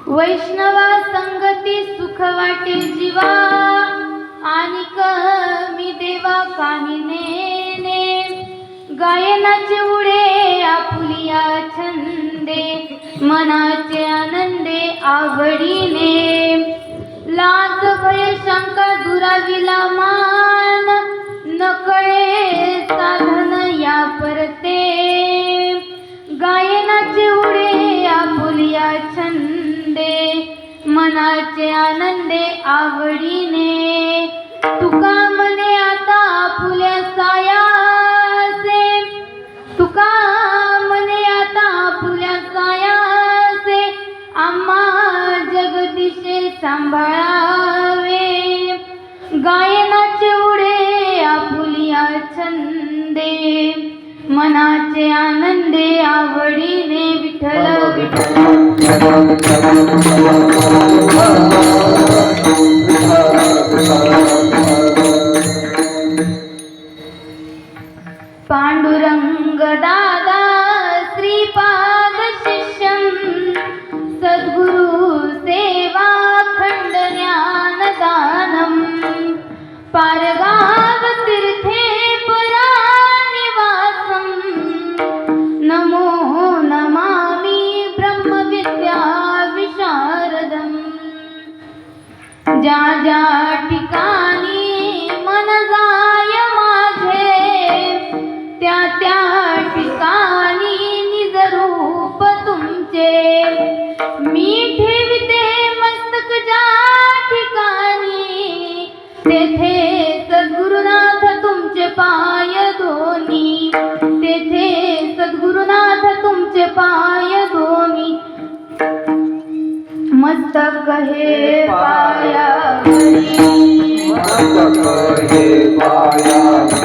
वैष्णवा संगती सुख वाटे जीवा, आणि कमी देवा काही नेने. गायनाचे उडे आपुलिया छंदे, मनाचे आनंदे आवडीने. लाज भय शंका दुराविला मान, नकळे साधन या परते. गायनाचे उडे आपुलिया छंदे, मनाचे आनंदे आवडीने. तुका मने आता आपुल्या सायासे, तुका मने आता आपुल्या सायासे. आम्हा जगदीशे सांभाळावे. गायनाचे उडे आपुलिया छंदे, मनाचे आनंदे आवडीने. विठ्ठल पांडुरंग दादा श्रीपाद शिष्यं, सद्गुरु सेवा खंड ज्ञानदानं. पारगाव तीर्थे परानिवासं, नमो नमामि ब्रह्मविद्या विशारदं. ज्या ज्या ठिकाणी मन जाय माझे, त्या त्या ठिकाणी निज रूप तुमचे. मी ठेविते मस्तक ज्या ठिकाणी, तेथे सद्गुरुनाथ तुमचे पाय दोन्ही. तेथे सद्गुरुनाथ तुमचे पाय दोन्ही. मस्तक हे पायावरी, मस्तक हे पायावरी,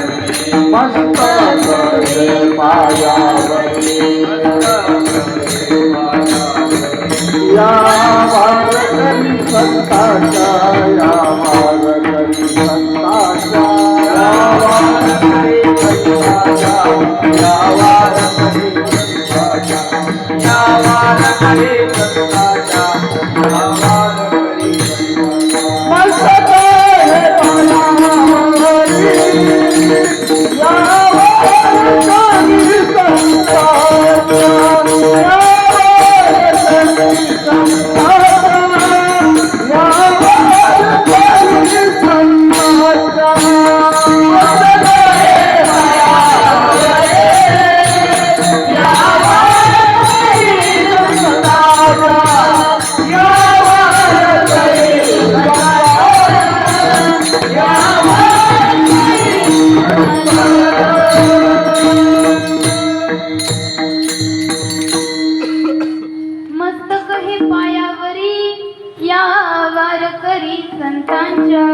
मस्तक हे पायावरी. या वारकरी संतांच्या, या वारकरी संतांच्या, या वारकरी संतांच्या, या वारकरी संतांच्या, या वारकरी संतांच्या, या वारकरी संतांच्या. मस्तक हे पायावरी, या वारकरी संतांच्या, या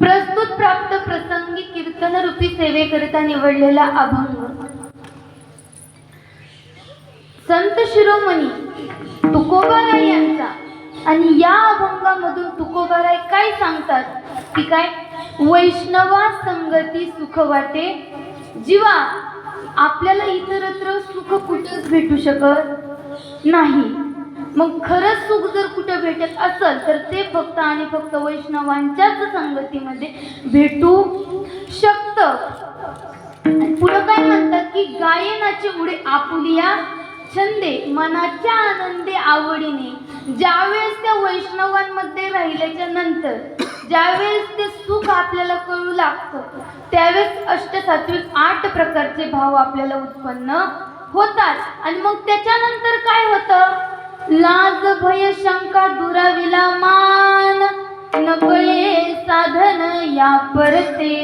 प्रस्तुत प्राप्त प्रसंगी कीर्तन रूपी सेवेकरिता निवडलेला अभंग. संत शिरोमणी तुकोबाराय यांचा. आणि या अभंगामधून तुकोबाराय काय सांगतात की काय, वैष्णवा संगती सुख वाटे जीवा. आपल्याला इतरत्र सुख कुठेच भेटू शकत नाही. मग खरंच सुख जर कुठे भेटत असेल तर ते फक्त आणि फक्त वैष्णवांच्याच संगतीमध्ये भेटू शकतं. पुढे काय म्हणतात की गायनाचे उडे आपुलिया छंदे, मनाच्या आनंदे आवडीने. ज्यावेळेस त्या वैष्णवांमध्ये राहिल्याच्या नंतर ज्यावेळेस ते सुख आपल्याला कळू लागतं, त्यावेळेस अष्टसात्विक 8 प्रकारचे भाव आपल्याला उत्पन्न होतात. आणि मग त्याच्यानंतर काय होतं, लाज भय शंका दुराविला मान, नकळे साधन या परते.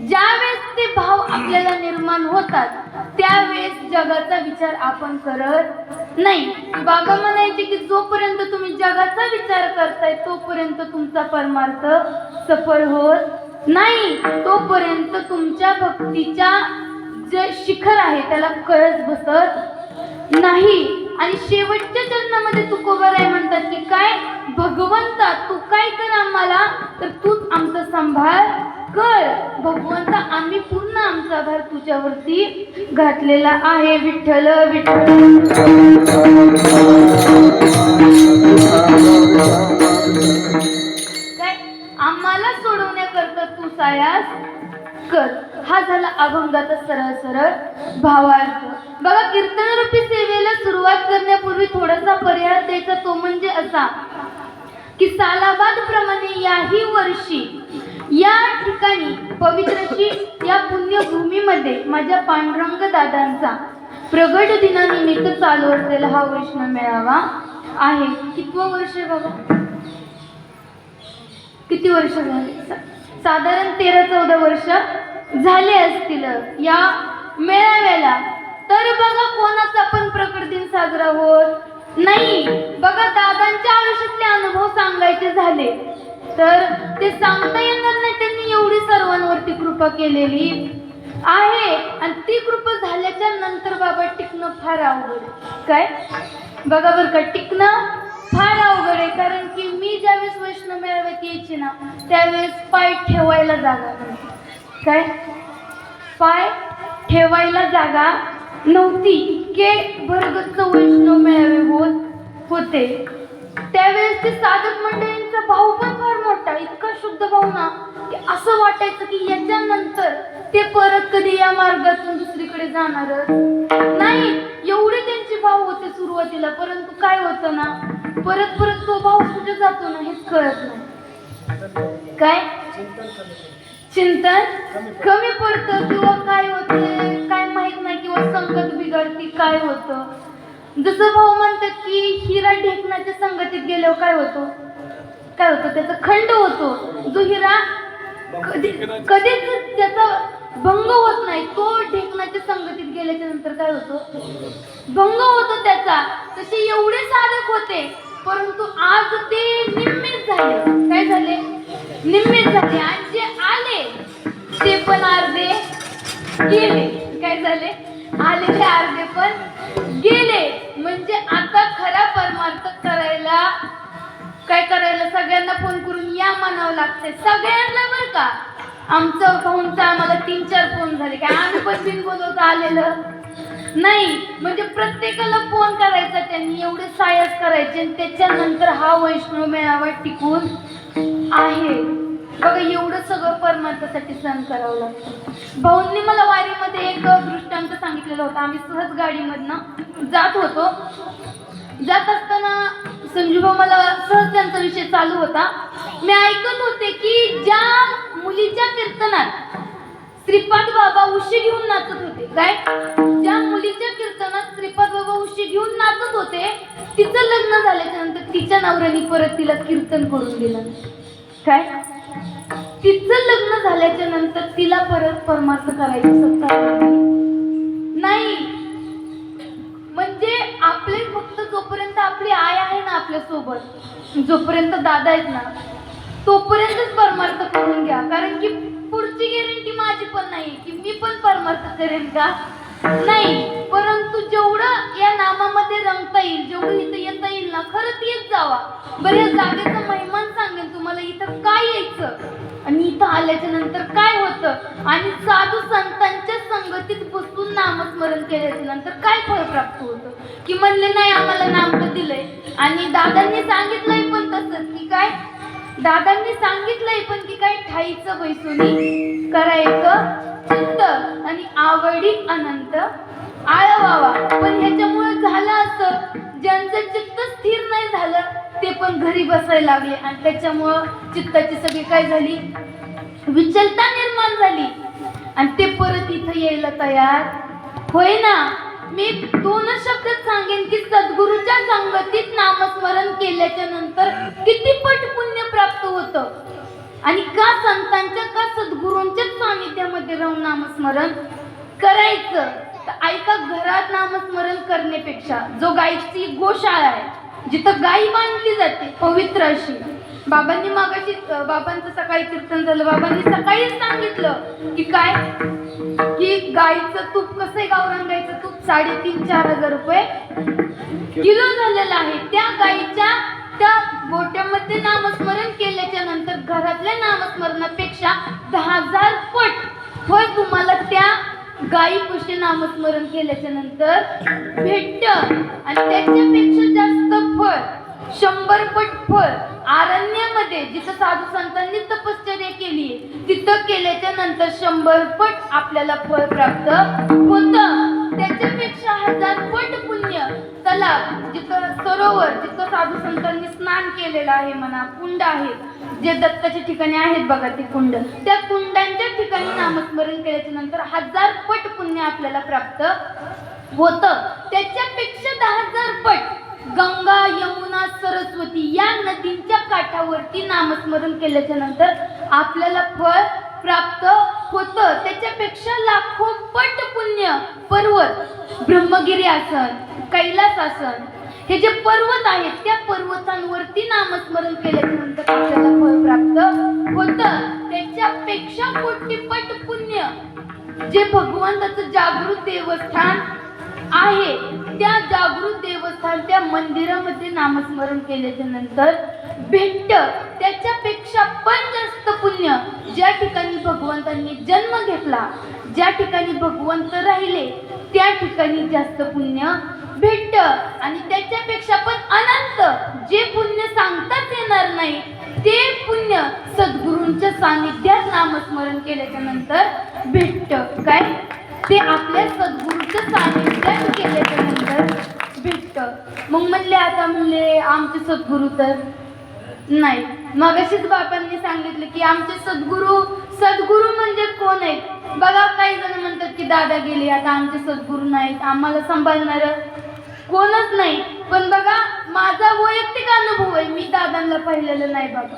ज्यावेळेस ते भाव आपल्याला निर्माण होतात त्यावेळेस जगाचा विचार आपण करत नाही. बाबा म्हणायचे की जोपर्यंत तुम्ही जगाचा विचार करताय तोपर्यंत तुमचा परमार्थ सफल होत नाही. तोपर्यंत तुमच्या भक्तीच्या जे शिखर आहे त्याला कळस बसत नाही. आणि शेवटच्या चरणामध्ये तुकोबाराय म्हणतात की काय, भगवंता तू काय कर आम्हाला, तर तूच आमचा सांभाळ कर. भगवंता आम्ही पूर्ण आमचा भार तुझ्यावरती घातलेला आहे. विठ्ठल विठ्ठल. अभंगाचा सरळ सरळ भावार्थ. बघा, कीर्तनरूपी सेवेला सुरुवात करण्यापूर्वी थोडासा परिहार द्यायचा, तो म्हणजे असा की सालाबाद प्रमाणे याही वर्षी या ठिकाणी पवित्रशी या पुण्यभूमीमध्ये माझ्या पांडुरंग दादांचा प्रगट दिनानिमित्त चालू असलेला हा वैष्णव मेळावा आहे. कितवं वर्ष आहे बाबा? किती वर्ष झाले? साधारण 13-14 वर्ष झाले असतील या मेळाव्याला. तर बघा, कोणाचा पण प्रकट दिन साजरा होत नाही. बघा, दादांच्या आयुष्यातले अनुभव सांगायचे झाले तर ते सांगता येणार नाही. त्यांनी एवढी सर्वांवरती कृपा केलेली आहे आणि ती कृपा झाल्याच्या नंतर बाबा टिकणं फार अवघड. काय बघा बरं का, टिकणं फार अवघड आहे. कारण की मी ज्यावेळेस वैष्णव मेळाव्यात यायची ना, त्यावेळेस पाय ठेवायला जागा नव्हती. काय पाय ठेवायला जागा नव्हती. इतके भरगच्च वैष्णव मेळावे होते. त्यावेळेस ते साधक मंडळींचा भाव पण फार मोठा, इतका शुद्ध भाव ना की असं वाटायचं की याच्यानंतर ते परत कधी या मार्गातून दुसरीकडे जाणारच नाही. एवढे त्यांचे भाव होते सुरुवातीला. परंतु काय होतं ना, परत परत तो भाव कुठे जातो ना हेच कळत नाही. काय चिंतन कमी पडतं किंवा काय होते काय माहित नाही, किंवा संगत बिघडती काय होतं. जसं भाऊ म्हणतात की हिरा ढेकणाच्या संगतीत गेल्यावर काय होतं त्याचा खंड होतो. जो हिरा कधीच त्याचा भंग होत नाही, तो ढेकणाच्या संगतीत गेल्याच्या नंतर काय होतो? भंग होतो त्याचा. तसे एवढे साधक होते, परंतु आज ते निम्मेच झाले. काय झाले? निम्मेच झाले. आणि जे आले ते पण अर्धे गेले. काय झाले? आलेले अर्धे पण गेले. म्हणजे आता खरा परमार्थ करायला काय करायला सगळ्यांना फोन करून या म्हणावं लागतंय. सगळ्यांना बरं का. आमचं फोनचा आम्हाला 3-4 फोन झाले. काय आम्ही पण बिन बोलवता आलेलं नाही. म्हणजे प्रत्येकाला फोन करायचा, त्यांनी एवढे सायास करायचे आणि त्याच्यानंतर हा वैष्णव मेळावा टिकून आहे. बघा, एवढं सगळं परमार्थासाठी सहन करावं लागतं. भाऊंनी मला वारीमध्ये एक दृष्टांत सांगितलेलं होतं. आम्ही सहज गाडीमधनं जात होतो. जात असताना संजूभाऊ मला सहज त्यांचा विषय चालू होता. मी ऐकत होते की ज्या मुलीच्या कीर्तनात श्रीपाद बाबा उशी घेऊन नाचत होते. काय? ज्या मुलीच्या कीर्तनात श्रीपाद बाबा उशी घेऊन नाचत होते, तिचं लग्न झाल्याच्या नंतर तिच्या नवऱ्याने परत तिला कीर्तन करून दिलं. काय? तिचं लग्न झाल्याच्या नंतर तिला परत परमार्थ करायची सत्ता नाही. म्हणजे आपले फक्त जोपर्यंत आपली आई आहे ना आपल्या सोबत, जोपर्यंत दादा आहेत ना, तोपर्यंतच परमार्थ करून घ्या. कारण की पुढची गॅरंटी माझी पण नाही की मी पण परमार्थ करेन का नाही. परंतु जेवढं या नामामध्ये रंगता येईल, जेवढं इथं येता येईल ना, खरंच येत जावा. बरं, या जागेचा महिमान सांगेल तुम्हाला. इथं काय यायचं आणि इथं आल्याच्या नंतर काय होतं, आणि साधू संतांच्या संगतीत बसून नामस्मरण केल्याच्या नंतर काय फळ प्राप्त होतं. की म्हणले नाही आम्हाला नाम तर दिलंय, आणि दादांनी सांगितलंय पण तसंच की काय, दादांनी सांगितलंय पण की काय, ठाईचं बैसोनी करायचं चित्त आणि आवडी अनंत आळवावा. पण ह्याच्यामुळे झालं असं, ज्यांचं चित्त स्थिर नाही झालं ते पण घरी बसायला लागले, आणि त्याच्यामुळं चित्ताची सगळी काय झाली, विचलता निर्माण झाली, आणि ते परत इथं यायला तयार होय ना. मी 2च शब्दात सांगेन की सद्गुरूच्या संगतीत नामस्मरण केल्याच्या नंतर किती पट पुण्य प्राप्त होतं. आणि का संतांच्या का सद्गुरूंच्याच सानिध्यामध्ये राहून नामस्मरण करायचं. तर ऐका, घरात नामस्मरण करण्यापेक्षा जो गायची गोशाळा आहे, जिथं गायी बांधली जाते पवित्र अशी, बाबांनी मागाशी बाबांचं सकाळी कीर्तन झालं, बाबांनी सकाळीच सांगितलं की काय, की गाईचं तूप कसं आहे, गावरान गाईचं तूप 3,500-4,000 रुपये किलो झालेलं आहे. त्या गाईच्या त्या गोट्यामध्ये नामस्मरण केल्याच्या नंतर घरातल्या नामस्मरणापेक्षा 10,000 पट होय तुम्हाला त्या गायीपाशी नामस्मरण केल्याच्या नंतर भेटतं, आणि त्याच्यापेक्षा जास्त फळ 100 पट फळ अरण्यामध्ये जिथं साधू संतांनी तपश्चर्या केली तिथं केल्याच्या नंतर 100 पट आपल्याला फळ प्राप्त होतं. त्याच्यापेक्षा 1000 पट पुण्य तलाव जिथं सरोवर जिथं साधू संतांनी स्नान केलेलं आहे म्हणा, कुंड आहेत जे दत्ताच्या ठिकाणी आहेत बघा ते कुंड, त्या कुंडांच्या ठिकाणी नामस्मरण केल्याच्या नंतर 1000 पट पुण्य आपल्याला प्राप्त होतं. त्याच्यापेक्षा 10,000 पट गंगा, यमुना, सरस्वती या नदींच्या काठावरती नामस्मरण केल्याच्या नंतर आपल्याला फळ प्राप्त होतं. त्याच्यापेक्षा लाखो पट पुण्य पर्वत, ब्रह्मगिरी आसन, कैलास आसन हे जे पर्वत आहेत त्या पर्वतांवरती नामस्मरण केल्याच्या नंतर आपल्याला फळ प्राप्त होतं. त्याच्यापेक्षा कोटीपट पुण्य जे भगवंताचं जागृत देवस्थान आहे त्या जागृत देवस्थान त्या मंदिरामध्ये नामस्मरण केल्याच्या नंतर भेटत. त्याच्यापेक्षा पण जास्त पुण्य ज्या ठिकाणी भगवंतांनी जन्म घेतला, ज्या ठिकाणी भगवंत राहिले त्या ठिकाणी जास्त पुण्य भेटत. आणि त्याच्यापेक्षा पण अनंत जे पुण्य सांगताच येणार नाही ते पुण्य सद्गुरूंच्या सानिध्यात नामस्मरण केल्याच्या नंतर भेटत. काय ते आपल्या सद्गुरूच्या सानिध्यात केल्याच्या नंतर भेटत. मग म्हणले आता म्हणले आमचे सद्गुरू तर नाही. मगाशीच बाबांनी सांगितलं की आमचे सद्गुरू म्हणजे कोण आहेत बघा. काही जण म्हणतात की दादा गेले आता आमचे सद्गुरू नाहीत, आम्हाला सांभाळणार कोणच नाही. पण बघा माझा वैयक्तिक अनुभव आहे, मी दादांना पाहिलेलं नाही बाबा.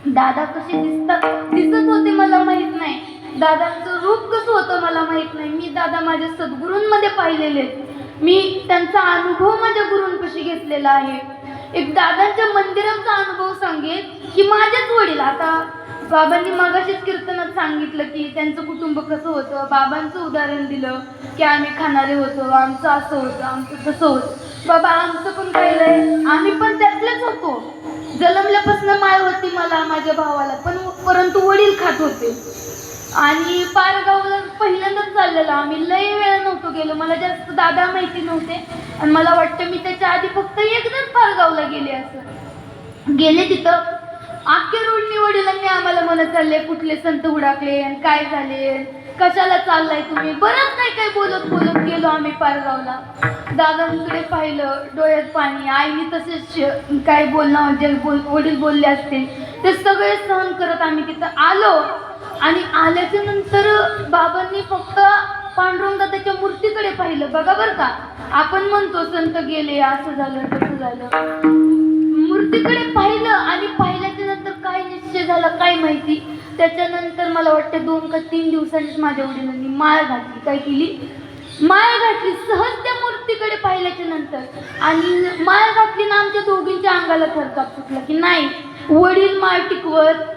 दादा कसे दिसत होते मला माहित नाही, दादांचं रूप कसं होतं मला माहित नाही. मी दादा माझ्या सद्गुरूंमध्ये पाहिलेले, मी त्यांचा अनुभव माझ्या गुरूंपाशी घेतलेला आहे. एक दादांच्या मंदिराचा अनुभव सांगेल की माझेच वडील, आता बाबांनी मगाशीच कीर्तनात सांगितलं की त्यांचं कुटुंब कसं होतं, बाबांचं उदाहरण दिलं की आम्ही खाणारे होतो, आमचं असं होतं, आमचं तसं होतं. बाबा आमचं पण पाहिलंय, आम्ही पण त्यातलेच होतो. जन्मल्यापासून माय होती मला माझ्या भावाला, परंतु वडील खात होते. आणि पारगावला पहिल्यांदाच चाललेलं, आम्ही लय वेळा नव्हतो गेलो, मला जास्त दादा माहिती नव्हते. आणि मला वाटतं मी त्याच्या आधी फक्त एकदाच पारगावला गेले. तिथं अख्ख्या रोडनी वडिलांनी आम्हाला म्हणत चालले कुठले संत हुडाकले आणि काय झाले, कशाला चाललाय तुम्ही, बरंच काय बोलत गेलो आम्ही पारगावला. दादांकडे पाहिलं, डोळ्यात पाणी. आईने तसेच काय बोलणं जे वडील बोलले असतील ते सगळे सहन करत आम्ही तिथं आलो. आणि आल्याच्या नंतर बाबांनी फक्त पांडुरंगाच्या मूर्तीकडे पाहिलं बघा बरं का. आपण म्हणतो संत गेले, असं झालं तसं झालं, मूर्तीकडे पाहिलं आणि पाहिल्याच्या नंतर काय निश्चय झाला काय माहिती. त्याच्यानंतर मला वाटतं 2 का 3 दिवसांनीच माझ्या वडिलांनी माळ घातली. काय केली? माळ घातली सहज त्या मूर्तीकडे पाहिल्याच्या नंतर. आणि माळ घातली ना आमच्या दोघींच्या अंगाला थरकाप सुटला की नाही वडील माळ टिकवत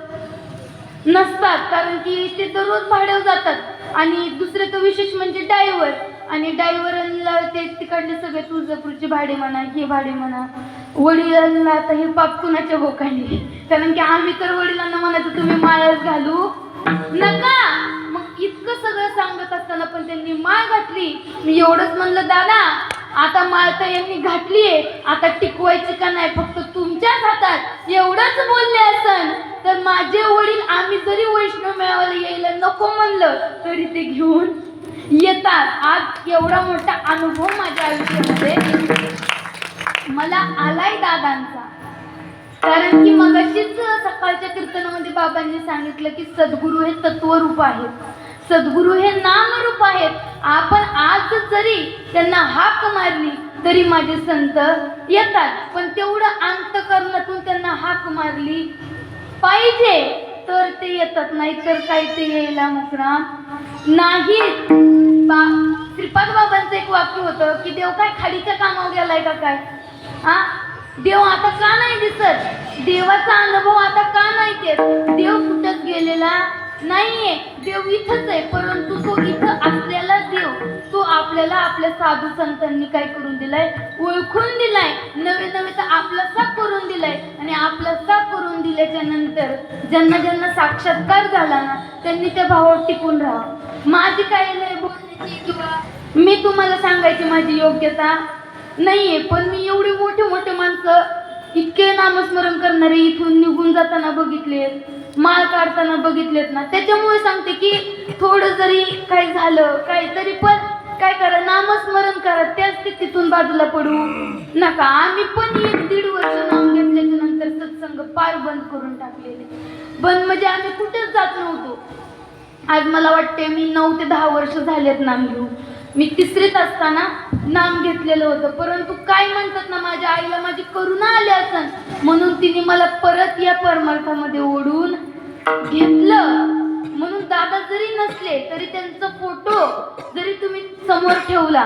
नसतात, कारण की ते दररोज भाड्यावर जातात. आणि दुसरं तर विशेष म्हणजे ड्रायव्हर, आणि ड्रायव्हरला ते तिकडले सगळे तुळजापूरचे भाडे म्हणा हे भाडे म्हणा. वडिलांना आता हे पाप कुणाच्या बोकांनी, कारण की आम्ही तर वडिलांना म्हणायचो तुम्ही माळच घालू नका. मग इतकं सगळं सांगत असताना पण त्यांनी माळ घातली. मी एवढंच म्हणलं दादा आता माळ तर यांनी घातलीये, आता टिकवायची का नाही फक्त तुमच्याच हातात, एवढंच बोलले असन तर माझे वडील आम्ही जरी वैष्णव मेळाव्याला यायला नको म्हणलं तरी ते घेऊन येतात. आज एवढा मोठा अनुभव माझ्या आयुष्यामध्ये मला आलाय दादांचा. कारण की मगाशीच सकाळच्या कीर्तनामध्ये बाबांनी सांगितलं की सद्गुरू हे तत्वरूप आहेत, सद्गुरू हे नामरूप आहेत. आपण आज जरी त्यांना हाक मारली तरी माझे संत येतात, पण तेवढं अंतःकरणातून त्यांना हाक मारली पाहिजे तर ते येतात, नाही तर काय ते यायला मोकळा नाही. श्रीपाद बाबांचं एक वाक्य होतं की देव काय खाडीच्या कामावर गेलाय का काय. देव आता का नाही दिसत, देवाचा अनुभव आता का नाही येत. देव कुठंच गेलेला नाहीये, देव इथंच आहे. परंतु तो इथं असलेला देव तो आपल्याला आपल्या साधू संतांनी काय करून दिलाय, ओळखून दिलाय, नवे तर आपलासा करून दिलाय. आणि आपलासा करून दिल्याच्या नंतर ज्यांना साक्षात्कार झाला ना त्यांनी त्या भावावर टिकून राहा. माझी काय नाही बोलण्याची किंवा मी तुम्हाला सांगायची माझी योग्यता नाहीये, पण मी एवढी मोठे माणसं इतके नामस्मरण करणारे इथून निघून जाताना बघितलेत, माळ काढताना बघितलेत ना. त्याच्यामुळे सांगते की थोडं जरी काय झालं काय तरी पण काय करा, नामस्मरण करा, त्याच ते तिथून बाजूला पडू नका. आम्ही पण 1-1.5 वर्ष नाम घेतल्याच्या नंतर सत्संग पार बंद करून टाकलेले. बंद म्हणजे आम्ही कुठेच जात नव्हतो. आज मला वाटते मी 9 ते 10 वर्ष झालेत नाम घेऊन. मी 3रीत असताना नाम घेतलेलं होतं, परंतु काय म्हणतात ना, माझ्या आईला माझी करुणा आली असन म्हणून तिने मला परत या परमार्थामध्ये ओढून घेतलं. म्हणून दादा जरी नसले तरी त्यांचा फोटो जरी तुम्ही समोर ठेवला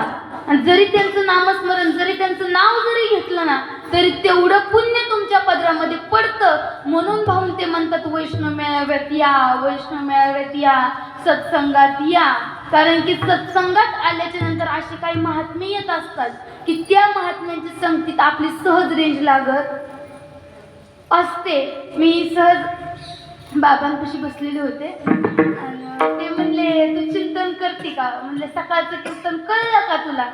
आणि जरी त्यांचं नामस्मरण जरी त्यांचं नाव जरी घेतलं ना, तरी तेवढं पुण्य तुमच्या पदरामध्ये पडतं. म्हणून भाऊन ते म्हणतात वैष्णव मेळाव्यात या, वैष्णव मेळाव्यात या, सत्संगात या. कारण की सत्संगात आल्याच्या नंतर असे काही महात्मे येत असतात की त्या महात्म्यांच्या संगतीत आपली सहज रेंज लागत असते. मी सहज बाबांपाशी बसलेले होते आणि ते म्हणले तू चिंतन करते का? म्हणले सकाळचं कीर्तन कळलं का तुला?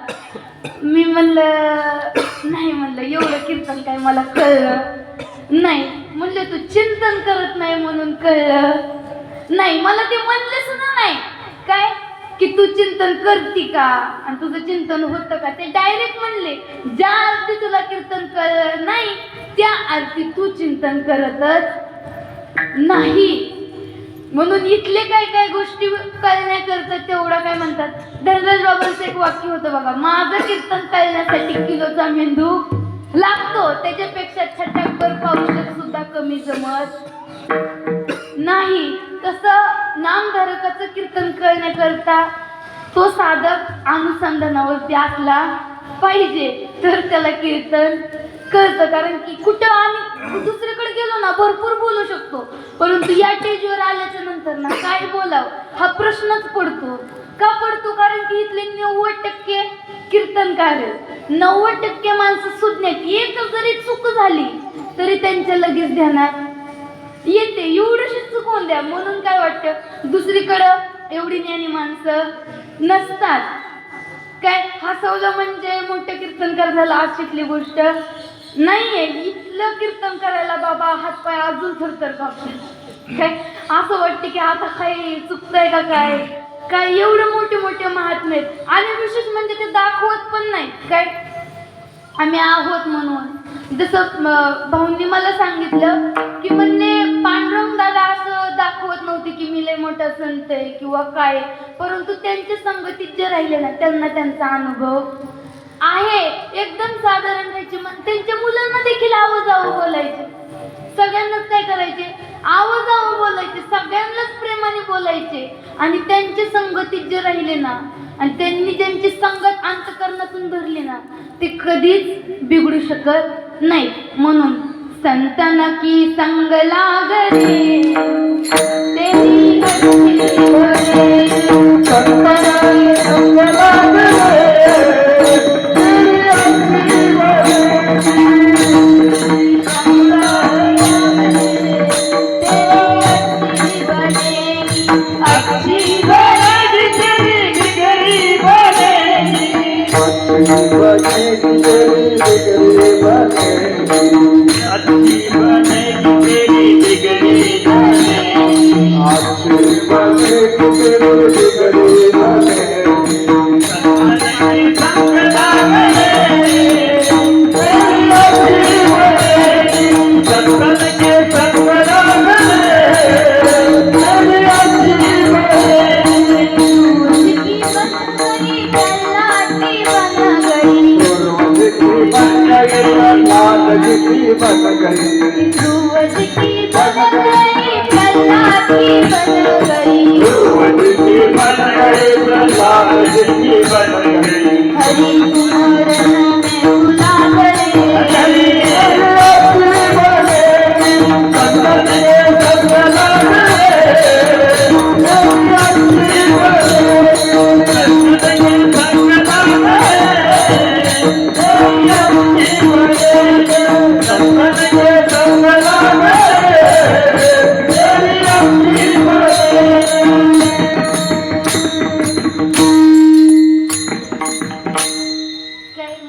मी म्हणलं नाही, म्हणलं एवढं कीर्तन काय मला कळलं नाही. म्हणले तू चिंतन करत नाही म्हणून कळलं नाही. मला ते म्हणले सुद्धा नाही काय की तू चिंतन करती का आणि तुझं चिंतन होतं का. ते डायरेक्ट म्हणले ज्या अर्थी तुला कीर्तन कळलं नाही त्या अर्थी तू चिंतन करतच नाही. म्हणून इथले काय काय गोष्टी कळण्याकरता तेवढा काय म्हणतात, धनराज बाबांचं एक वाक्य होतं बघा, माझं कीर्तन कळण्यासाठी किलोचा मेंदू लागतो, त्याच्यापेक्षा छटाकभर पावसात सुद्धा कमी जमत नाही. तसं नामधारकाचं कीर्तन करण्याकरता तो साधक अनुसंधानावरती असला पाहिजे तर त्याला कीर्तन कळतं. कारण की कुठं आम्ही दुसरीकडे गेलो ना भरपूर बोलू शकतो, परंतु या स्टेजवर आल्याच्या नंतर ना काय बोलावं हा प्रश्नच पडतो. का पडतो? कारण की इथले 90% कीर्तनकार, 90% माणसं सुज्ञात, एक जरी चूक झाली तरी त्यांच्या लगेच ध्यानात येते. एवढीशी चूक होऊन द्या म्हणून काय वाटतं दुसरीकडं एवढी ज्ञानी माणसं नसतात. काय हसवलं म्हणजे मोठं कीर्तनकार झाला अशीतली गोष्ट नाहीये. इथलं कीर्तन करायला बाबा हातपाय अजून थरथर कापतात. काय असं वाटतं की आता काही चुकतंय का काय काय एवढे मोठे मोठे महात्मे आहेत. आणि विशेष म्हणजे ते दाखवत पण नाही काय आम्ही आहोत म्हणून. जसं भाऊंनी मला सांगितलं की म्हणले पांडुरंग दादा असं दाखवत नव्हते की मी लय मोठा संत आहे किंवा काय, परंतु त्यांच्या संगतीत जे राहिले ना त्यांना त्यांचा अनुभव आहे. एकदम साधारण राहायचे, त्यांच्या मुलांना देखील आवाजावं बोलायचे, सगळ्यांनाच काय करायचे आवाजावं बोलायचे, सगळ्यांनाच प्रेमाने बोलायचे. आणि त्यांच्या संगतीत जे राहिले ना आणि त्यांनी ज्यांची संगत अंतकरणातून धरली ना ते कधीच बिघडू शकत नाही. म्हणून संतना की संग लागरे तेरी अच्छी बने, संतना की संग लागरे तेरी अच्छी बने, अच्छी बनेगी तेरी बिगड़ी बनेगी, अच्छी बनेगी तेरी बिगड़ी बनेगी, अच्छी बनेगी तेरी बिगड़ी बनेगी, अच्छी बनेगी तेरी बिगड़ी बनेगी, सत्संग संग लागरे तेरी अच्छी बनेगी, सत्संग के संग लागरे तेरी अच्छी बनेगी, उसकी बन गई कल्लाटी बन गई, उसकी बन गई कल्लाटी बन गई, उसकी बन गई कल्लाटी बन गई, उसकी बन गई कल्लाटी बन गई, हरि कुमारन में भुला गए, हरि संगत के संग लागरे तेरी अच्छी बनेगी, संगत के संग लागरे तेरी अच्छी बनेगी, संगत के संग लागरे तेरी अच्छी बनेगी.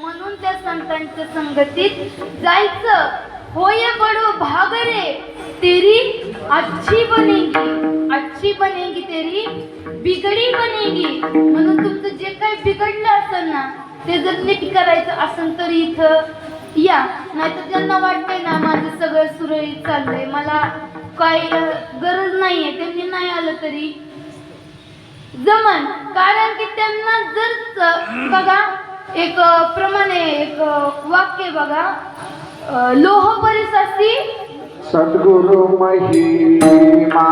म्हणून त्या संतांच्या संगतीत जायचं. हो ये बड़ो भाग रे तेरी अच्छी बनेगी तेरी बिगड़ी बनेगी. म्हणून तुमचं जे काही बिघडलं असेल ना ते जर नीट करायचं असेल तर इथं या. नाहीतर त्यांना वाटतंय ना माझं सगळं सुरळीत चाललंय, मला काही गरज नाहीये, त्यांनी नाही आलं तरी जमन. कारण की त्यांना जर बघा एक प्रमाणे एक वाक्य बघा, लोह परिसासी सद्गुरु महिमा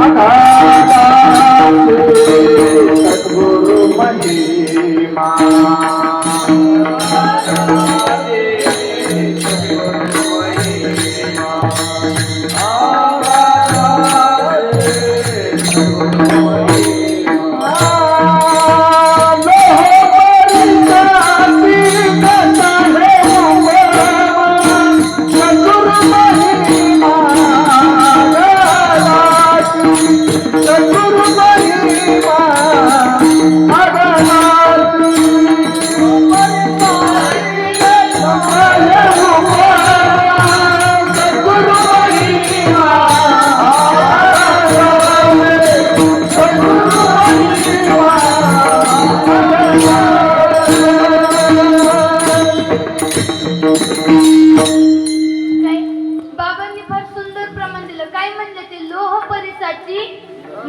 अगाधाचे, सद्गुरु महिमा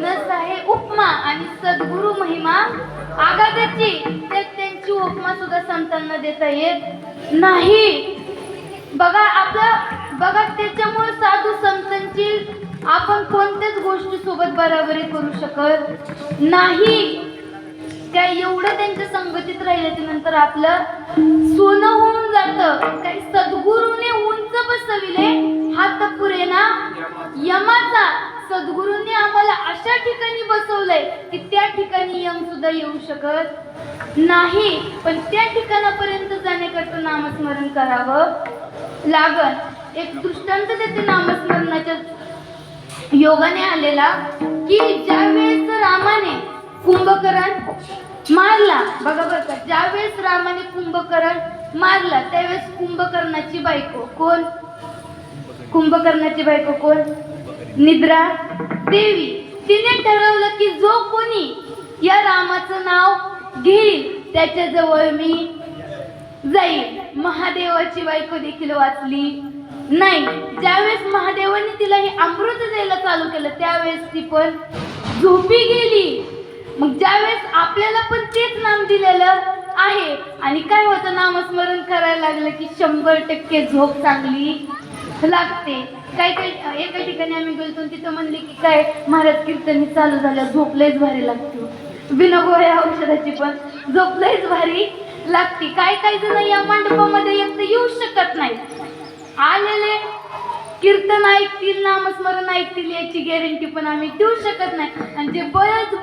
नस आहे उपमा आणि सद्गुरु महिमा आगाधाची. त्यांची उपमा सुद्धा संतांना देता येत नाही. बघा त्याच्यामुळे साधू संतांची आपण कोणत्याच गोष्टी सोबत बराबरी करू शकत नाही. काय एवढं त्यांच्या संगतीत राहिल्याच्या नंतर आपलं सोनं होऊन जातं. काही सद्गुरूने उंच बसविले हात पुरे ना यमाचा. सद्गुरूंनी आम्हाला अशा ठिकाणी बसवलंय की त्या ठिकाणी यम सुद्धा येऊ शकत नाही. पण त्या ठिकाणापर्यंत जाण्याकरता नामस्मरण करावं लागल. एक दृष्टांत देते नामस्मरणाच्या योगाने आलेला की ज्यावेळेस रामाने कुंभकर्ण मारला, बघा बरं का, ज्यावेळेस रामाने कुंभकर्ण मारला त्यावेळेस कुंभकर्णाची बायको कोण? निद्रा देवी. तिने ठरवलं की जो कोणी या रामाचं नाव घेईल त्याच्याजवळ मी जाईल. महादेवाची बायको देखील वाचली नाही. ज्यावेळेस महादेवाने तिला हे अमृत द्यायला चालू केलं त्यावेळेस ती पण झोपी गेली. मग ज्यावेळेस आपल्याला पण तेच नाम दिलेलं आहे आणि काय होतं, नामस्मरण करायला लागलं की 100% झोप चांगली लागते. काही एका ठिकाणी आम्ही गेलो तिथं म्हणले की काय महाराज कीर्तनी चालू झाल्या झोप लयच भारी लागते, बिना गोळ्या औषधाची पण झोप लयच भारी लागते. काही जण या मंडपामध्ये येऊ शकत नाही. आलेले कीर्तन ऐकतील, नामस्मरण ऐकतील याची गॅरंटी पण आम्ही देऊ शकत नाही. आणि जे बळच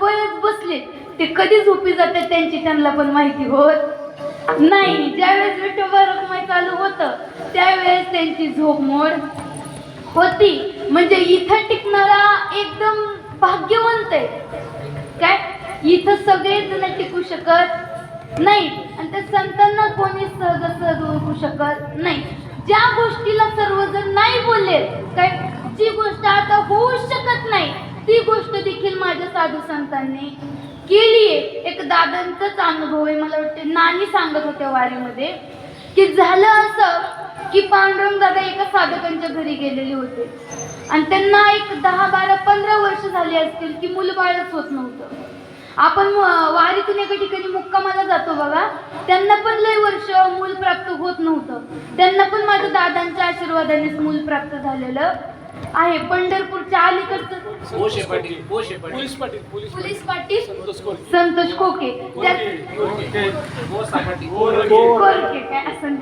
बसले ते कधी झोपी जातात त्यांची त्यांना पण माहिती होत नाही. ज्यावेळेस विठोबा रखुमाई चालू होतं त्यावेळेस त्यांची झोप मोड होती. म्हणजे इथं टिकणारा एकदम भाग्यवंत आहे. काय इथं सगळे जण टिकू शकत नाही आणि त्या संतांना कोणी सहज ओळखू शकत नाही. ज्या गोष्टीला सर्वजण नाही बोलले, काय जी गोष्ट आता होऊ शकत नाही ती गोष्ट देखील माझ्या साधू संतांनी केली आहे. एक दादांचाच अनुभव आहे. मला वाटते नानी सांगत होत्या वारीमध्ये की झालं असं की पांडुरंग दादा एका साधकांच्या घरी गेलेले होते आणि त्यांना एक 10, 12, 15 वर्ष झाली असतील की मुलबाळच होत नव्हतं. आपण वारीतून एका ठिकाणी मुक्कामाला जातो बघा, त्यांना पण लय वर्ष मूल प्राप्त होत नव्हतं. त्यांना पण माझ्या दादांच्या आशीर्वादानेच मूल प्राप्त झालेलं आहे. पंढरपूरच्या अलीकडचं पोलीस पाटील संतोष खोके कोरके काय असं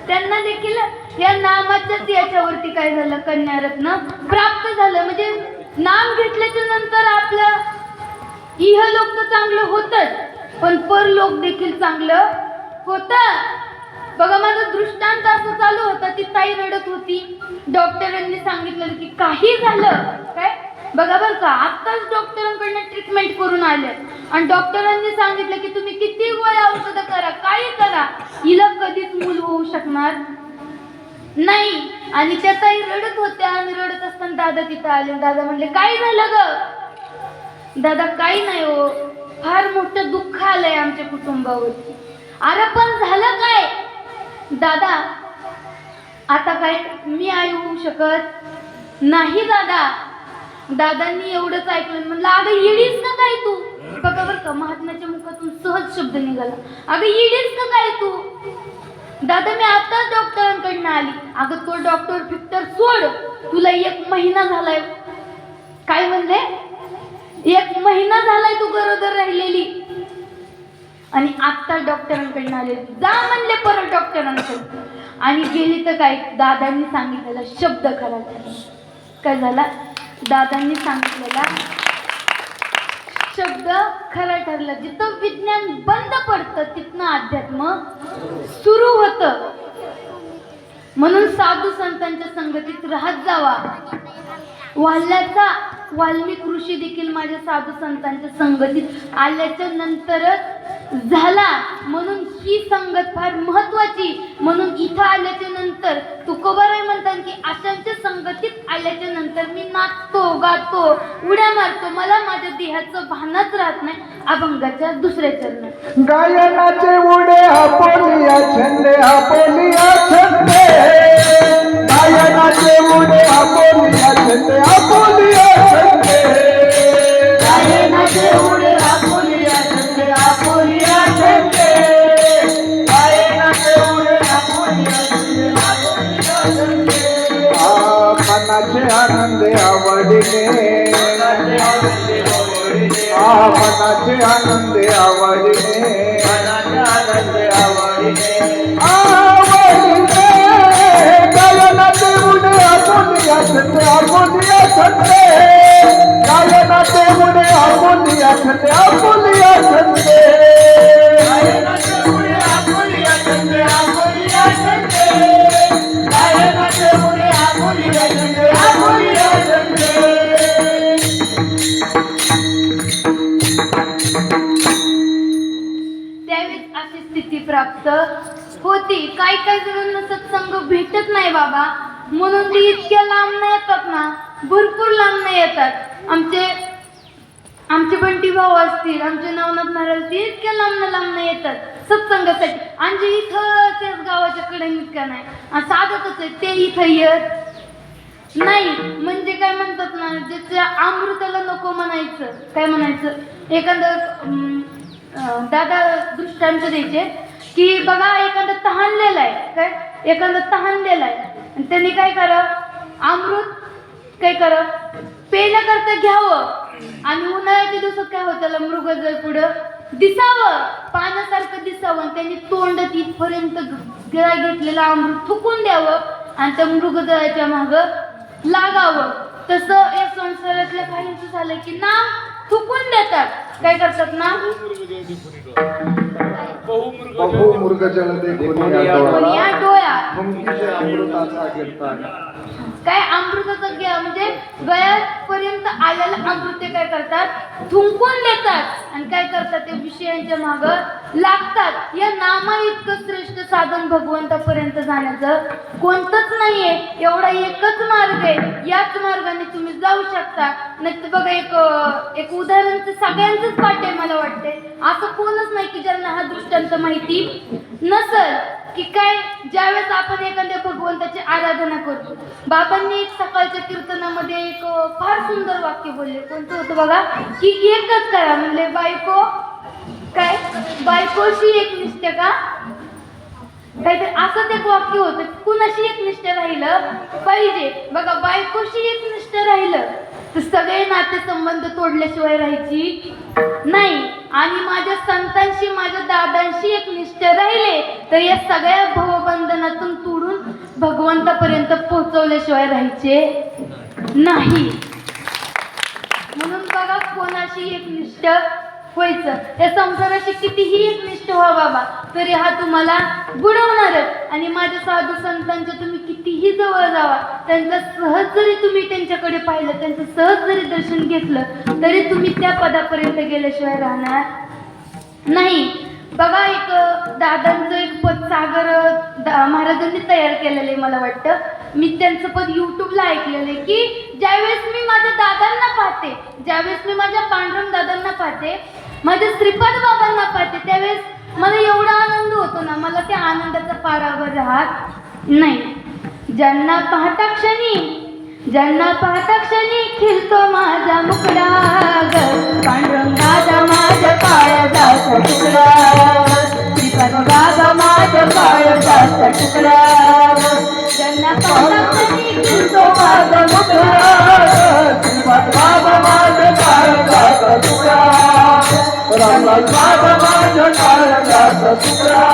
त्यांना देखील या नामाच्याच याच्यावरती काय झालं, कन्यारत्न प्राप्त झालं. म्हणजे नाम घेतल्याच्या नंतर आपलं इहलोक तर चांगलं होतच पण परलोक देखील चांगलं होतं. बघा माझा दृष्टांत असं चालू होता, ती ताई रडत होती. डॉक्टरांनी सांगितलं की काही झालं काय, बघा बरं का, आत्ताच डॉक्टरांकडनं ट्रीटमेंट करून आले आणि डॉक्टरांनी सांगितलं की तुम्ही किती गोळ्या औषधं करा, काही करा, हिला कधीच मूल होऊ शकणार नाही. आणि त्या ताई रडत होत्या आणि रडत असताना दादा तिथं आले. दादा म्हणले काय झालं ग? दादा काही नाही हो, फार मोठं दुःख आलंय आमच्या कुटुंबावरती. अरे पण झालं काय? दादा आता काय मी आई होऊ शकत नाही दादा. दादांनी एवढंच ऐकलं. म्हणलं अगं येडीस का काय तू? बघा बरं का महात्म्याच्या मुखातून सहज शब्द निघाला, अगं येडीस का काय तू? दादा मी आताच डॉक्टरांकडनं आली. अगं तो डॉक्टर फिक्टर सोड, तुला 1 महिना झालाय. काय म्हणले? 1 महिना झालाय तू गरोदर राहिलेली आणि आत्ता डॉक्टरांकडनं आले. जा म्हणले परत डॉक्टरांकडे. आणि गेली तर काय, दादांनी सांगितलेला शब्द खरा झाला. काय झाला? दादांनी सांगितलेला शब्द खरा ठरला. जिथं विज्ञान बंद पडतं तिथनं अध्यात्म सुरू होतं. म्हणून साधू संतांच्या संगतीत राहत जावा. वाल्मिक ऋषी देखील माझ्या साधू संतांच्या संगतीत आल्याच्या नंतरच झाला. म्हणून ही संगत फार महत्वाची. म्हणून इथं आल्याच्या नंतर तुकोबाराय म्हणतात की अशांच्या संगतीत आल्याच्या नंतर मी नाचतो, गातो, उड्या मारतो. मला माझ्या देहाचं भानच राहत नाही. अभंगाच्या दुसऱ्या चरणात गायनाचे उडे आपोलिया छंदे, आपोलिया छंदे. गायनाचे उडे आपोलिया छंदे, आपोलिया छंदे. गायनाचे उडे आपोलिया छंदे, आपोलिया छंदे. गायनाचे उडे आपोलिया छंदे, आपोलिया छंदे. मनाचे आनंदे आवडीने, मनाचे आनंदे आवडीने, मनाचे आनंदे आवडीने, आवडीने. गायनाचे उडे आपोलिया छंदे, आपोलिया छंदे. गायनाचे उडे आपोलिया छंदे, आपोलिया छंदे. गायनाचे उडे आपोलिया छंदे, आपोलिया छंदे. गायनाचे उडे आपोलिया छंदे, आपोलिया छंदे. त्यावेळेस अशी स्थिती प्राप्त होती. काही काही जणांना सत्संग भेटत नाही बाबा, म्हणून ती इतक्या लांब नाही येतात ना, भरपूर लांब नाही येतात. आमचे बंटी भाऊ असतील, आमचे नवनाथ महाराज असतील, इतक्या लांब नाही येतात सत्संगासाठी. आणि इथं त्याच गावाच्या कडे इतका नाही, साधतच आहे ते इथं येत नाही. म्हणजे काय म्हणतात ना, ज्याच्या अमृताला नको म्हणायचं, काय म्हणायचं, एखादं दादा दृष्टांत द्यायचे की बघा एखादा तहानलेला आहे, काय एखादा तहानलेला आहे आणि त्यांनी काय करावं, अमृत काय करावं, पेल्याकरता घ्यावं. आणि उन्हाळ्याच्या दिवसात काय होतं, त्याला मृगजळ पुढं दिसावं, पाण्यासारखं दिसावं. आणि त्यांनी तोंड तिथपर्यंत गिळा घेतलेलं अमृत थुकून द्यावं आणि त्या मृगजळाच्या मागं लागावं. तसं या संसारातल्या काहींचं झालं की ना थुकून देतात. काय करतात ना, बहु मृगजल देखून या डोळ्या अमृताचा गिरता. काय अमृताचं घ्या म्हणजे गळ्यापर्यंत आलेलं अमृत ते काय करतात, थुंकून देतात आणि काय करतात, ते विषयांच्या मागं लागतात. या नामा इतकं श्रेष्ठ साधन भगवंतापर्यंत जाण्याचं कोणतंच नाहीये. एवढा एकच मार्ग आहे, याच मार्गाने तुम्ही जाऊ शकता. नाही तर बघा एक उदाहरण सगळ्यांचंच पाठ आहे मला वाटते. असं कोणच नाही की ज्यांना हा दृष्टांत माहिती नसल. की काय ज्यावेळेस आपण एखाद्या भगवंताची आराधना करतो, बाबांनी एक सकाळच्या कीर्तनामध्ये एक फार सुंदर वाक्य बोलले. कोणतं होतं बघा, की एकच करा म्हणले, बायको काय बायकोशी एकनिष्ठ का, काहीतरी असंच एक वाक्य होतं. कुणाशी एकनिष्ठ राहिलं पाहिजे बघा, बायकोशी एकनिष्ठ राहिलं तर सगळे नातेसंबंध तोडल्याशिवाय राहायची नाही. आणि माझ्या संतांशी, माझ्या दादांशी एकनिष्ठ राहिले तर या सगळ्या भवबंधनातून तोडून भगवंतापर्यंत पोहोचवल्याशिवाय राहायचे नाही. म्हणून बघा, कोणाशी एकनिष्ठ व्हायचं, या संसाराशी कितीही एकनिष्ठ व्हा बाबा, तरी हा तुम्हाला बुडवणारच. आणि माझ्या साधू संतांच्या तुम्ही कितीही जवळ जावा, त्यांचा सहज जरी तुम्ही त्यांच्याकडे पाहिलं, त्यांचं सहज जरी दर्शन घेतलं, तरी तुम्ही त्या पदापर्यंत गेल्याशिवाय राहणार नाही. बघा, एक दादांचं एक पद सागर महाराज दादांनी तयार केलेलं आहे मला वाटतं. मी त्यांचं पद यूट्यूबला ऐकलेलं आहे की ज्यावेळेस मी माझ्या दादांना पाहते, ज्यावेळेस मी माझ्या पांडुरंग दादांना पाहते, माझ्या श्रीपाद बाबांना पाहते, त्यावेळेस मला एवढा आनंद होतो ना, मला त्या आनंदाचा पारावर राहत नाही. ज्यांना पाहता क्षणी खिलतो माझा मुखडा ग, पांडुरंग दादा माझ्या काळजाचा तुकडा, श्रीपाद बाबा माझ्या काळजाचा तुकडा. ज्यांना पाहता क्षणी खिलतो माझा मुखडा, श्रीपाद बाबा माझ्या काळजाचा तुकडा, रामलाल बाबा माझ्या काळजाचा तुकडा.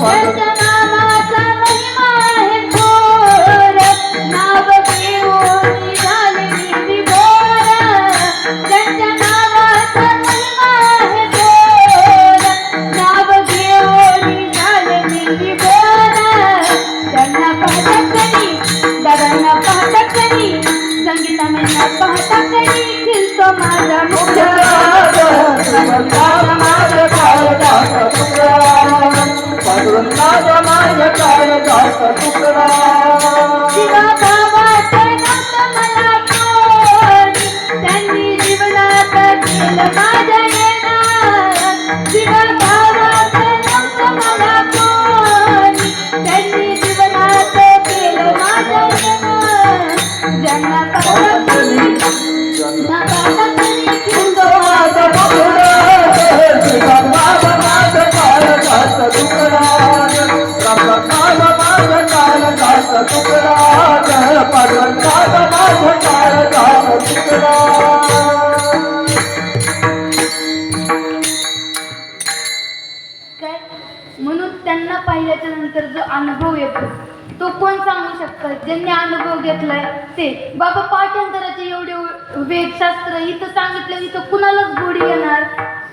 त्यांच्या नामाचा महिमा आहे थोर, नाव घेऊन झाले मी विभोर. त्यांच्या नामाचा महिमा आहे थोर, नाव घेऊन झाले मी विभोर. त्यांना पाहता क्षणी, दादांना पाहता क्षणी, संगीतांना पाहता क्षणी खिलतो माझा मुखडा. माझ्या काळजाचा तुकडा, पांडुरंग दादा माझ्या काळजाचा तुकडा. शिवा बाबाचं नातं मला कोणी, त्यांनी जीवनात केलं माझ्या येणार. शिवा बाबाचं नातं मला कोणी, त्यांनी जीवनात केलं माझ्या येणार. ज्यांना पाहता क्षणी, ज्यांना पाहता क्षणी खिलतो माझा मुखडा. श्रीपाद बाबा माझ्या काळजाचा तुकडा, रामलाल बाबा माझ्या काळजाचा तुकडा, पांडुरंग दादा माझ्या काळजाचा तुकडा. काय म्हणून त्यांना पाहिल्याच्या नंतर जो अनुभव येतो तो कोण सांगू शकतं? ज्यांनी अनुभव घेतलाय ते. बाबा पाठांतराचे एवढे वेदशास्त्र इथं सांगितलं, इथं कुणालाच गोडी येणार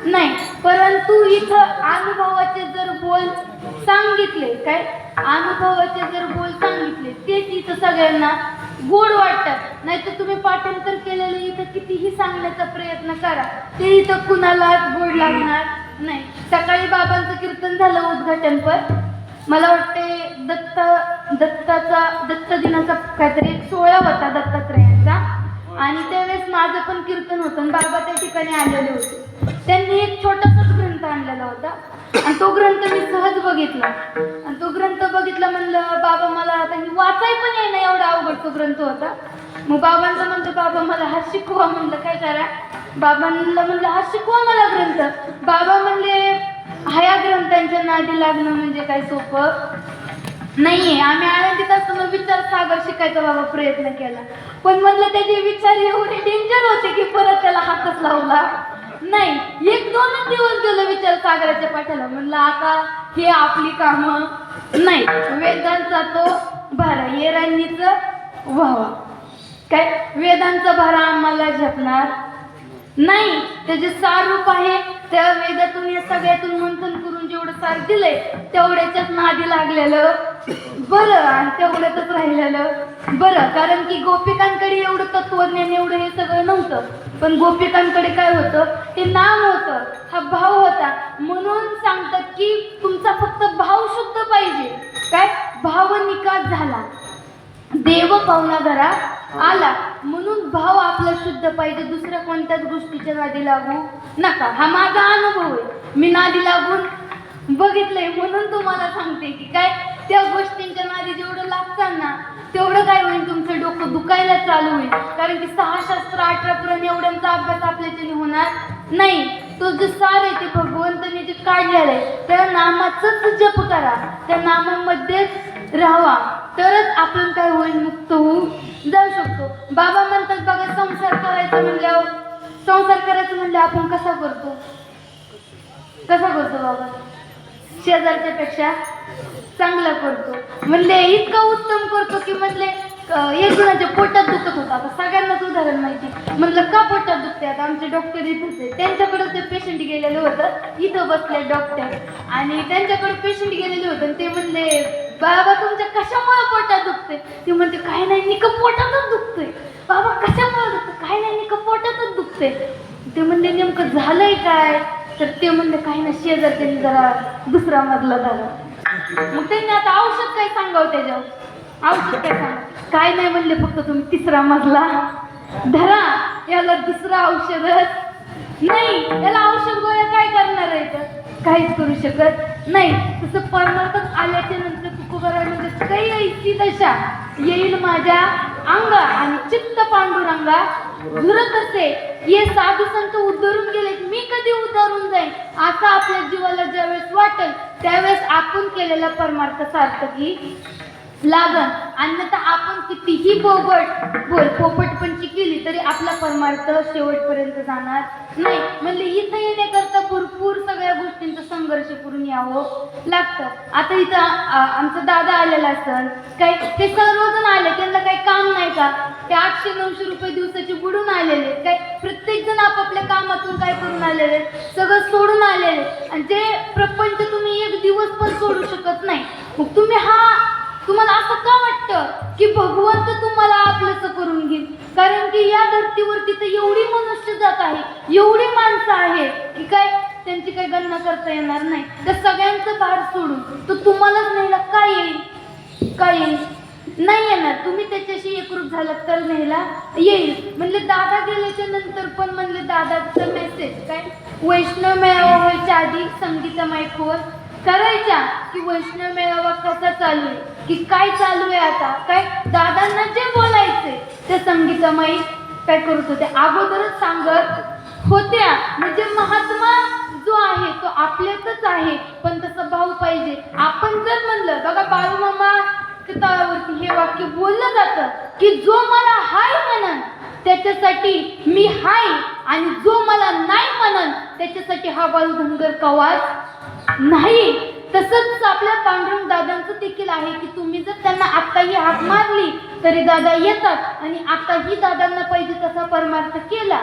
नाही, परंतु इथं अनुभवाचे जर बोल सांगितले, काय अनुभवाचे जर बोल सांगितले तेच इथं सगळ्यांना गोड वाटतात. नाही तर तुम्ही पाठांतर केलेले इथं कितीही सांगण्याचा प्रयत्न करा, ते इथं कुणालाच गोड लागणार नाही. सकाळी बाबांचं कीर्तन झालं उद्घाटनपर, मला वाटते दत्त दिनाचा काहीतरी एक सोहळा होता दत्तात्रयांचा, आणि त्यावेळेस माझं पण कीर्तन होतं आणि बाबा त्या ठिकाणी आलेले होते. त्यांनी एक छोटासाच ग्रंथ आणलेला होता आणि तो ग्रंथ मी सहज बघितला आणि तो ग्रंथ बघितला, म्हणलं बाबा मला आता वाचाय पण येईना, एवढा अवघड तो ग्रंथ होता. मग बाबांचं म्हणतो बाबा मला हा शिकवा. म्हणलं काय करा? बाबांना म्हणलं हा शिकवा मला ग्रंथ. बाबा म्हणले ह्या ग्रंथांच्या नादी लागणं म्हणजे काय सोपं नाहीये. आम्ही आनंदीत असताना विचार सागर शिकायचा बाबा प्रयत्न केला, पण म्हणलं त्याचे विचार एवढे डेंजर होते की परत त्याला हातच लावला नाही. 1-2 दिवस गेलो विचार सागराच्या पाठ्याला. म्हणलं आता हे आपली कामं नाही. वेदांचा तो भारा येरांनीच व्हावा, काय वेदांचा भारा आम्हाला झेपणार नाही. त्याचे सार रूप आहे, त्या वेदातून या सगळ्यातून मंथन करून जेवढं सार दिलंय तेवढ्याच्याच नादी लागलेलं बरं आणि तेवढ्यातच राहिलेलं बरं. कारण की गोपिकांकडे एवढं तत्वज्ञान एवढं हे सगळं नव्हतं, पण गोपिकांकडे काय होतं? हे नाम होतं, हा भाव होता. म्हणून सांगतात की तुमचा फक्त भाव शुद्ध पाहिजे. काय भाव निकास झाला, देव पाहुणा घरात आला. म्हणून भाव आपला शुद्ध पाहिजे, दुसऱ्या कोणत्याच गोष्टीच्या नादी लागू नका. हा माझा अनुभव आहे, मी नादी लागून बघितलंय म्हणून तुम्हाला सांगते की काय त्या गोष्टींच्या नादी जेवढं लागतं ना तेवढं काय होईल, तुमचं डोकं दुखायला चालू होईल. कारण की 6 शास्त्र 18 पुराण एवढ्यांचा अभ्यास आपल्याच्याने होणार नाही. तो जे सार आहे ते भगवंताने जे काढलेलं आहे त्या नामाचंच जप करा, त्या नामामध्येच राहावा, तरच आपण काय होईल, मुक्त होऊ जाऊ शकतो. बाबा म्हणतात बघा, संसार करायचं म्हणलं आपण कसा करतो बाबा? शेजारच्या पेक्षा चांगला करतो. म्हणले इतका उत्तम करतो की म्हणले एक जणाच्या पोटात दुखत होता. आता सगळ्यांनाच उदाहरण माहिती. म्हणलं का पोटात दुखते? आता आमचे डॉक्टर इथंच आहे, त्यांच्याकडे ते पेशंट गेलेलं होतं, इथं बसले डॉक्टर आणि त्यांच्याकडे पेशंट गेलेले होते. ते म्हणले बाबा तुमच्या कशामुळे पोटात दुखते? ते म्हणते काही नाही, निक पोटातच दुखतंय. बाबा कशामुळे दुखतं? काही नाही, निक पोटातच दुखते. ते म्हणले नेमकं झालंय काय? तर ते म्हणले काही नाही, शेजारच्याने जरा दुसरा मजला झाला. मग त्यांनी आता औषध काय सांगावं त्याच्यावर? औषध काय सांगा? काय नाही म्हणले, फक्त तुम्ही तिसरा मजला धरा, याला दुसरं औषधच नाही. याला औषध गोळ्या काय करणार आहे? तर काहीच करू शकत नाही. तसं परमार्थच आल्याच्या नंतर तुकोबाराय म्हणजे काही ऐसी दशा येईल माझ्या अंगा आणि चित्त पांडुरंगा झुरत असे. हे साधू संत उद्धरून गेले, मी कधी उद्धरून जाईन असं आपल्या जीवाला ज्यावेळेस वाटेल त्यावेळेस आपण केलेला परमार्थ सार्थकी लागन. अन्यथा आपण कितीही पोपटपंची केली तरी आपला परमार्थ शेवटपर्यंत जाणार नाही. म्हणजे इथं येण्याकरता भरपूर सगळ्या गोष्टींचा संघर्ष करून यावं लागतं. आता इथं आमचा दादा आलेला असन, काय ते सर्वजण आले, त्यांना काही काम नाही का? ते 800-900 रुपये दिवसाचे बुडून आलेले, काय प्रत्येक जण आपापल्या कामातून काय करून आलेले, सगळं सोडून आलेले. आणि ते प्रपंच तुम्ही एक दिवस पण सोडू शकत नाही. मग तुम्हाला असं का वाटतं की भगवंत तुम्हाला आपलंसं करून घेईल? कारण की या धर्तीवरती तर एवढी मनुष्य जात आहे, एवढी माणसं आहे की काय त्यांची काही गणना करता येणार नाही. तर सगळ्यांचं भार सोडून तो तुम्हालाच न्यायला काय येईल? काय येईल? नाही येणार. तुम्ही त्याच्याशी एकरूप झालात तर न्यायला येईल. म्हणले दादा गेल्याच्या नंतर पण म्हणले दादाचा मेसेज काय, वैष्णव मेळावा व्हायच्या आधी संगीता माईकवर करायच्या की वैष्णव मेळावा कसा चालू आहे, की काय चालू आहे. आता काय दादांना जे बोलायचे ते संगीतामाई काय करत होते, अगोदरच सांगत होत्या. म्हणजे महात्मा जो आहे तो आपल्यातच आहे, पण तसं भाऊ पाहिजे. आपण जर म्हणलं, बघा बाळूमामा तळावरती हे वाक्य बोललं जातं की जो मला हाय म्हणन त्याच्यासाठी मी हाय, आणि जो मला नाही म्हणन त्याच्यासाठी हा बाळू धनगर कवाच नाही. तसंच आपल्या पांडुरंग दादांचं देखील आहे की तुम्ही जर त्यांना आत्ताही हाक मारली तरी दादा येतात, आणि आत्ताही दादांना पाहिजे तसा परमार्थ केला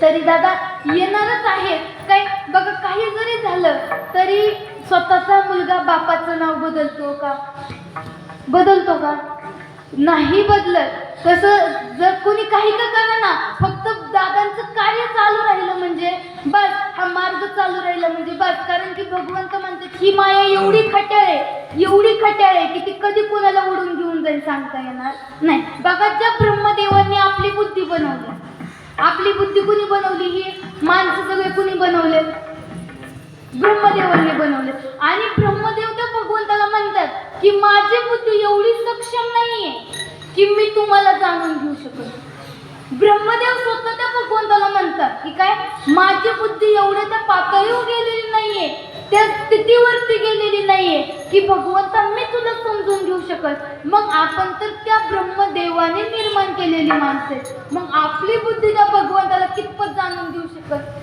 तरी दादा येणारच आहे. काय बघा, काही जरी झालं तरी स्वतःचा मुलगा बापाचं नाव बदलतो का? बदलतो का? नाही बदलत. तसं जर कोणी काही का करेना, फक्त दादांचं कार्य चालू राहिलं म्हणजे बस, हा मार्ग चालू राहिला म्हणजे बस. कारण की भगवंत म्हणतात ही माया एवढी खट्याळ आहे, एवढी खट्याळ आहे की ती कधी कोणाला ओढून घेऊन जाईल सांगता येणार नाही. बघा, ज्या ब्रह्मदेवांनी आपली बुद्धी बनवली, आपली बुद्धी कुणी बनवली? ही माणसं सगळे कुणी बनवले? ब्रह्मदेवांनी बनवले. आणि ब्रह्मदेव त्या भगवंताला म्हणतात की माझी बुद्धी एवढी सक्षम नाहीये की मी तुम्हाला जाणून घेऊ शकतो. ब्रह्मदेव स्वतः त्या भगवंताला म्हणतात की काय, माझी बुद्धी एवढ्या त्या पातळीवर गेलेली नाहीये, त्या स्थितीवरती गेलेली नाहीये की भगवंता मी तुला समजून घेऊ शकत. मग आपण तर त्या ब्रह्मदेवाने निर्माण केलेली माणसे, मग आपली बुद्धी त्या भगवंताला कितपत जाणून घेऊ शकत?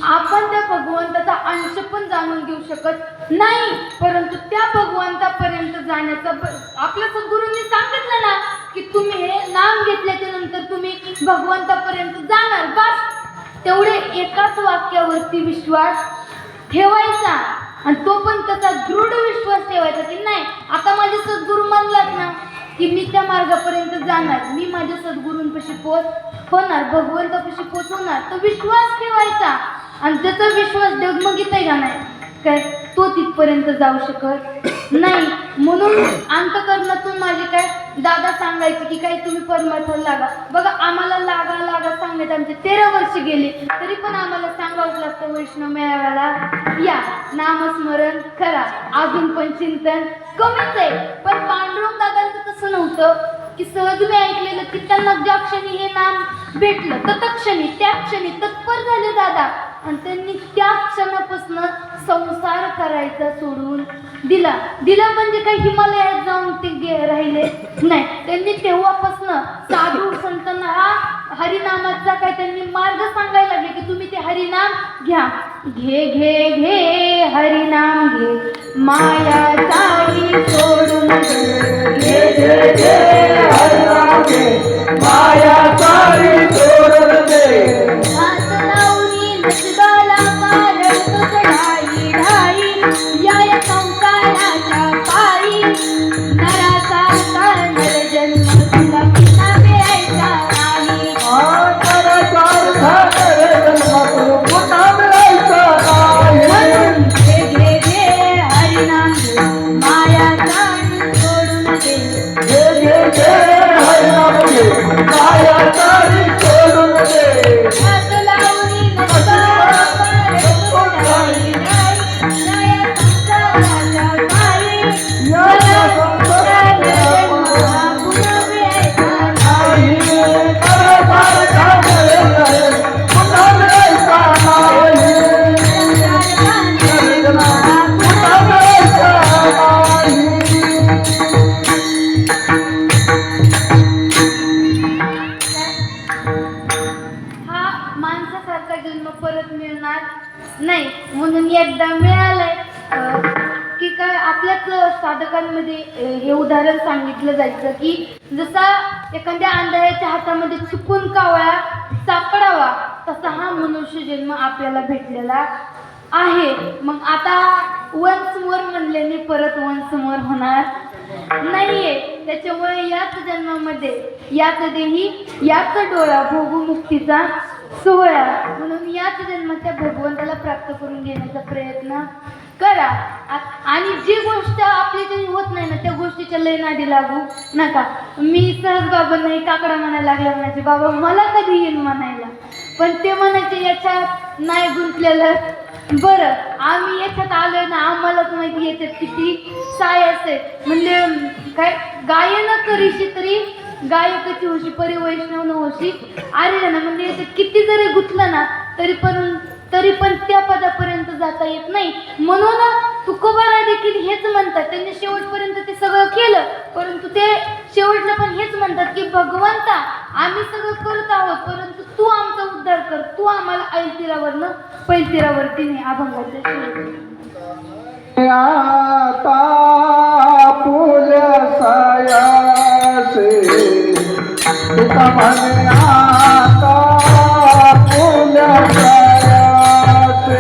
आपण त्या भगवंताचा अंश पण जाणून घेऊ शकत नाही. परंतु त्या भगवंतापर्यंत जाण्याचा आपल्या सद्गुरूंनी सांगितलं ना की तुम्ही हे नाम घेतल्याच्या नंतर तुम्ही भगवंतापर्यंत जाणार. बस तेवढे एकाच वाक्यावरती विश्वास ठेवायचा, आणि तो पण तसा दृढ विश्वास ठेवायचा की नाही, आता माझे सद्गुरू म्हणलात ना की मी त्या मार्गापर्यंत जाणार, मी माझ्या सद्गुरूंपाशी होणार, भगवंतापाशी होणार. तर विश्वास ठेवायचा, आणि ज्याचा विश्वास डगमगीत आहे का नाही, काय तो तिथपर्यंत जाऊ शकत नाही. म्हणून अंतकरणातून माझे काय दादा सांगायचे की काय तुम्ही परमार्थाला लागा. बघा, आम्हाला लागा सांगण्यात आमचे 13 वर्ष गेले, तरी पण आम्हाला सांगावंच लागतं वैष्णव मेळाव्याला या, नामस्मरण करा. अजून पण चिंतन कमीच आहे. पण पांडुरंग दादांचं तसं नव्हतं की सहज मी ऐकलेलं की त्यांना ज्या क्षणी हे नाम भेटलं तत्क्षणी त्या क्षणी तत्पर झाले दादा, आणि त्यांनी त्या क्षणापासून संसार करायचा सोडून दिला. म्हणजे काही हिमालयात जाऊन ते राहिले नाही. त्यांनी तेव्हापासून साधू संतांना हा हरिनामाचा काय त्यांनी मार्ग सांगायला लागले की तुम्ही ते हरिनाम घ्या. घे घे घे हरिनाम घे, माया सारी सोडून घे घे घे हरिनाम घे, माया सारी सोडून दे. हात लावणी नसगाला कारण तो चढाई ढाई, या संसाराच्या पायी नराचा नर जन्म तुला पुन्हा मिळायचा नाही. म्हणून घे घे घे हरिनाम आपल्याच साधकांमध्ये हे उदाहरण सांगितलं जायचं की जसा एखाद्या आंधळ्याच्या हातामध्ये चुकून कावळा सापडावा तसा हा मनुष्य जन्म आपल्याला भेटलेला आहे. मग आता वन्स मोर म्हणल्याने परत वन्स मोर होणार नाहीये. त्याच्यामुळे याच जन्मामध्ये याच देही याच डोळा भोगू मुक्तीचा सोहळा म्हणून याच जन्माच्या भगवंताला प्राप्त करून घेण्याचा प्रयत्न करा. आणि जी गोष्ट आपली तरी होत नाही ना त्या गोष्टीच्या लय नादी लागू नका. मी सहज बाबा नाही काकडा म्हणायला लागला म्हणायचे बाबा मला कधी येईल म्हणायला, पण ते म्हणायचे याच्यात नाही गुंतलेलं बरं. आम्ही याच्यात आलोय ना आम्हालाच माहिती याच्यात किती सायस आहे. म्हणजे काय गायन करीशी तरी गायकाची होशी परी वैष्णव न होशी आले ना. म्हणजे याच्यात किती जरी गुंतलं ना तरी पण त्या पदापर्यंत जाता येत नाही. म्हणून तुकोबाराय देखील हेच म्हणतात. त्यांनी शेवटपर्यंत ते सगळं केलं परंतु ते शेवटला पण हेच म्हणतात की भगवंता आम्ही सगळं करत आहोत परंतु तू आमचा उद्धार कर, तू आम्हाला ऐलतीरावरनं पैलतीरावरती नाही. अभंगाच्या शेवटी आता पुल्या सायासे तुका म्हणे आता पुल्या सायासे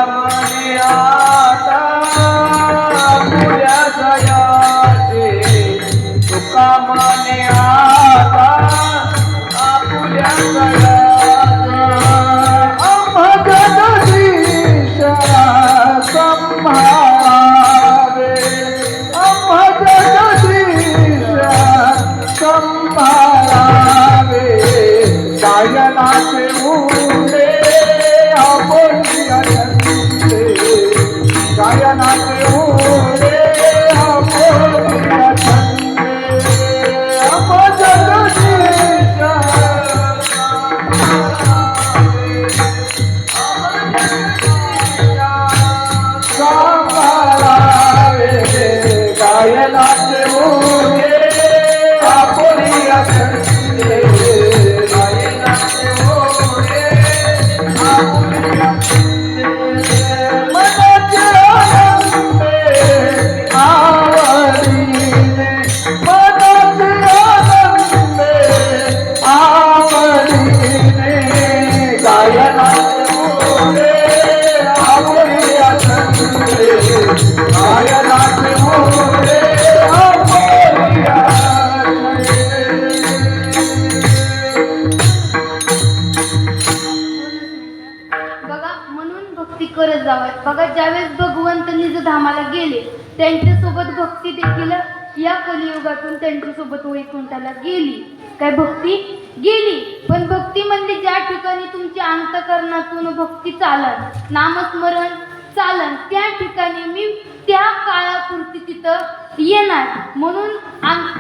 म्हणे आता पुल्या सायासे तुका म्हणे आता पुल्या सायासे गायनाचे मुळे आपण गायनाचे मुळे गायनाचे मुळे करत जावं. बघा ज्यावेळेस भगवंत निज धामाला गेले त्यांच्यासोबत भक्ती देखील या कलियुगातून त्यांच्यासोबत वैकुंठाला गेली. काय भक्ती गेली पण भक्ती म्हणजे ज्या ठिकाणी तुमच्या अंतकरणातून भक्ती चालन नामस्मरण चालन त्या ठिकाणी मी त्या काळापुरती तिथं येणार म्हणून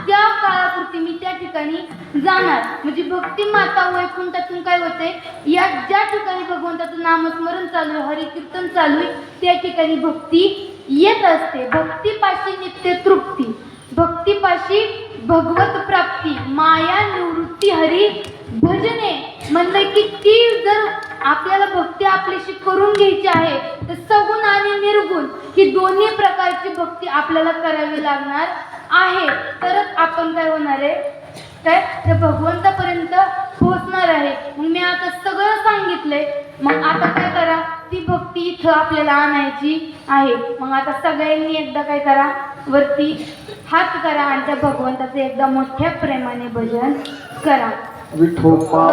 त्या काळापुरती मी त्या ठिकाणी जाणार. म्हणजे भक्ती माता वैकुंठातून काय होते या ज्या ठिकाणी भगवंताचं नामस्मरण चालू आहे हरिकीर्तन चालू आहे त्या ठिकाणी भक्ती येत असते. भक्तीपाशी नित्य तृप्ती भक्तीपाशी भगवत प्राप्ती माया निवृत्ती हरी भजने म्हणलं की ती जर आपल्याला भक्ती आपल्याशी करून घ्यायची आहे तर सगुण आणि निर्गुण ही दोन्ही प्रकारची भक्ती आपल्याला करावी लागणार आहे. तरच आपण काय होणार आहे काय तर भगवंतापर्यंत पोहोचणार आहे. मग मी आता सगळं सांगितलंय. मग आता काय करा ती भक्ती इथं आपल्याला आणायची आहे. मग आता सगळ्यांनी एकदा काय करा वरती हात करा आणि त्या भगवंताचं एकदा मोठ्या प्रेमाने भजन करा. विठोबा